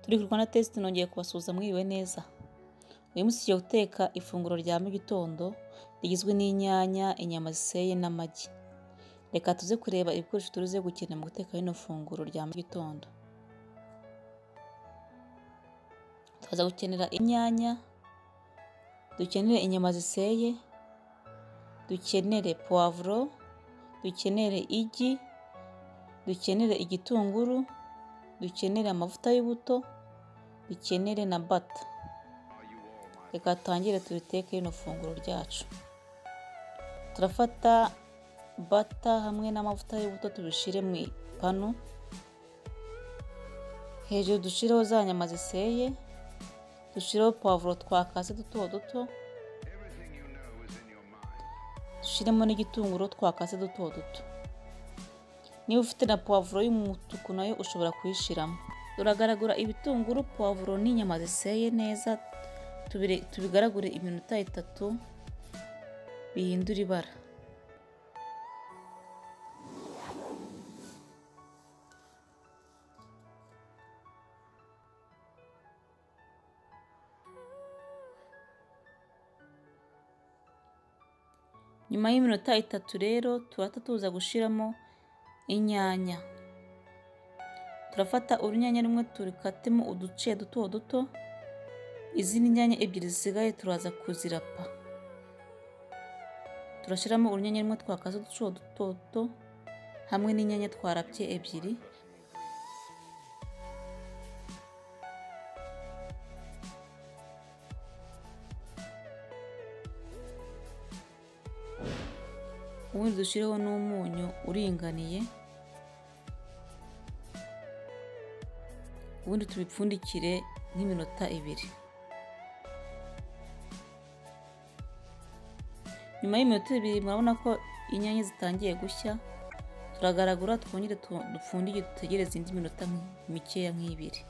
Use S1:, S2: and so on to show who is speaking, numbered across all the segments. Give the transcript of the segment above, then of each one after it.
S1: Turi ku Rwanda Test, nongeye kubasuhuza mwiriwe neza. Uyu munsi tugiye guteka ifunguro rya mu gitondo rigizwe n'inyanya, inyama ziseye n'amagi. Reka tuze kureba ibikoresho turuze gukenera mu guteka rino funguro rya mu gitondo. Tuza gukenera inyanya, dukenere inyama ziseye, dukenere poivro, dukenere igi, dukenere igitunguru, dukenere amavuta y'ubuto, dukenere na bata. Reka tutangire tubiteke rino funguro ryacu. Turafata bata hamwe n'amavuta y'ubuto tubishire mu ipanu. Hejuru dushireho za nyama ziseye, dushireho poivro twakase duto duto, dushiremo n'igitunguru twakase duto duto. Niba ufite na poivro y'umutuku nayo ushobora kuyishiramo. Turagaragura ibitunguru, poivro n'inyama ziseye neza, tubigaragure iminota 3 bihindura ibara. Nyuma y'iminota 3 rero turata tuza gushiramo inyanya. Turafata urunyanya rumwe turikatemo uduce duto duto, izindi nyanya ebyiri zisigaye turaza kuzirapa. Turashiramo urunyanya rumwe twakaze uduce duto duto hamwe n'inyanya twarapye ebyiri. Ubundi dushireho n'umunyu uringaniye. Ubundi tubipfundikire nk'iminota 2. Nyuma y'iminota 2 murabona ko inyanya zitangiye gushya. Turagaragura twongere dupfundike dutegereze indi minota mikeya nk'ibiri.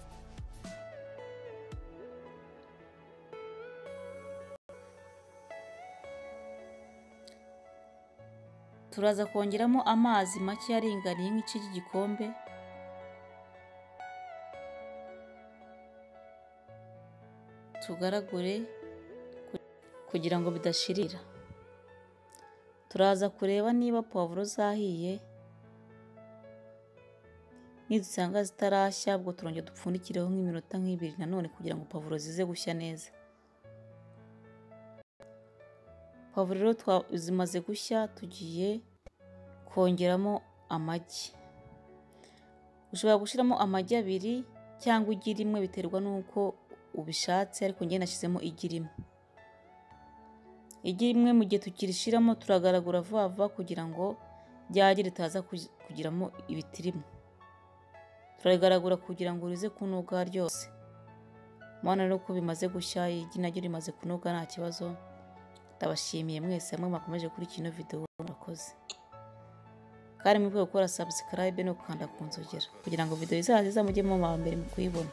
S1: Turaza kongeramo amazi make yaringaniye nk'ici cy'igikombe. Tugaragure kugira ngo bidashirira. Turaza kureba niba poivro zahiye. Nidusanga zitarashya ubwo turongera dupfundikireho nk'iminota 2 nanone kugira ngo poivro zize gushya neza. Poivro rero zimaze gushya, tugiye kongeramo amagi. Ushobora gushiramo amagi 2 cyangwa igi rimwe biterwa nuko ubishatse, ariko ngiye nashyizemo igi rimwe. Igi rimwe mu gihe tukirishiramo turagaragura vuba kugira ngo ryage ritaza kugiramo ibitirimo. Turagaragura kugira ngo rize kunoga ryose. Mwana rero ko bimaze gushya, igi naryo rimaze kunoga nta kibazo. Ndabashimiye mwese mwe makomeje kuri kino video murakoze. Kandi mwibuke gukora subscribe no gukanda ku nzogera kugira ngo video izaza mujye mu ba mbere mu kuyibona.